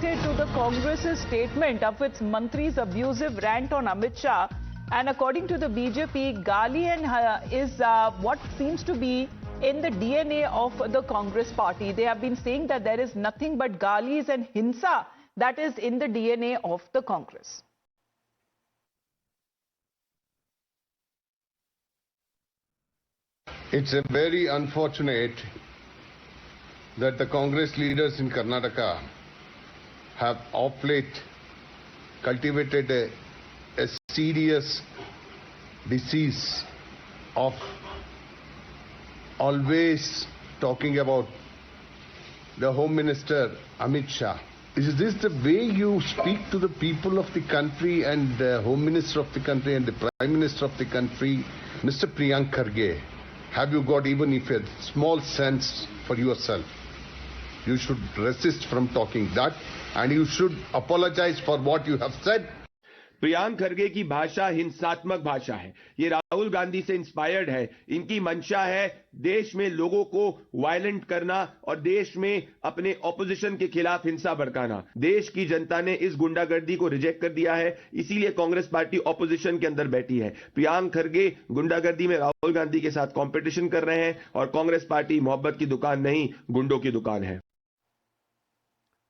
reacted to the Congress's statement of its Mantri's abusive rant on Amit Shah. And according to the BJP, Gali is what seems to be in the DNA of the Congress party. They have been saying that there is nothing but Galis and Hinsa that is in the DNA of the Congress. It's a very unfortunate that the Congress leaders in Karnataka have of late cultivated a serious disease of always talking about the Home Minister Amit Shah. Is this the way you speak to the people of the country and the Home Minister of the country and the Prime Minister of the country, Mr. Priyank Kharge? Have you got even if a small sense for yourself? You should resist from talking that and you should apologize for what you have said. Priyank Kharge की भाषा हिंसात्मक भाषा है। ये राहुल गांधी से inspired है। इनकी मंशा है देश में लोगों को वायलेंट करना और देश में अपने ऑपोजिशन के खिलाफ हिंसा भड़काना। देश की जनता ने इस गुंडागर्दी को रिजेक्ट कर दिया है, इसीलिए कांग्रेस पार्टी ऑपोजिशन के अंदर बैठी है। प्रियांक खरगे गुंडागर्दी में राहुल गांधी के साथ कंपटीशन कर रहे हैं और कांग्रेस पार्टी मोहब्बत की दुकान नहीं, गुंडों की दुकान है।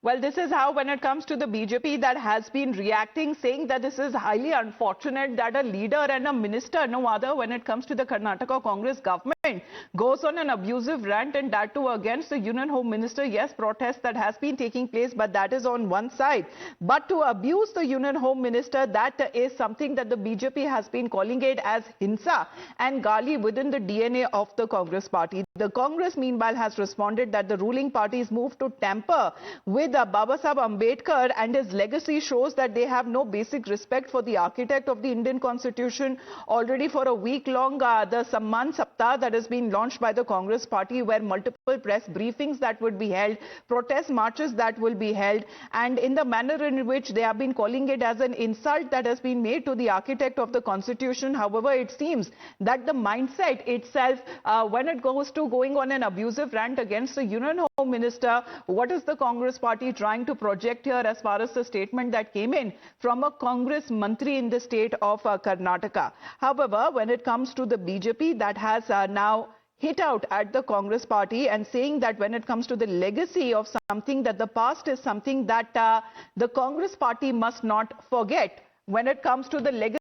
Well, this is how, when it comes to the BJP, that has been reacting, saying that this is highly unfortunate that a leader and a minister, no other, when it comes to the Karnataka Congress government, goes on an abusive rant, and that too against the Union Home Minister. Yes, protest that has been taking place, but that is on one side. But to abuse the Union Home Minister, that is something that the BJP has been calling it as Hinsa and Gali within the DNA of the Congress party. The Congress, meanwhile, has responded that the ruling party's move to tamper with Baba Saheb Ambedkar and his legacy shows that they have no basic respect for the architect of the Indian Constitution. Already for a week-long, the Samman Saptah that has been launched by the Congress party, where multiple press briefings that would be held, protest marches that will be held, and in the manner in which they have been calling it as an insult that has been made to the architect of the Constitution. However, it seems that the mindset itself, when it goes to going on an abusive rant against the Union Home Minister, what is the Congress party trying to project here as far as the statement that came in from a Congress Mantri in the state of Karnataka? However, when it comes to the BJP, that has now hit out at the Congress party and saying that when it comes to the legacy of something, that the past is something that the Congress party must not forget. When it comes to the legacy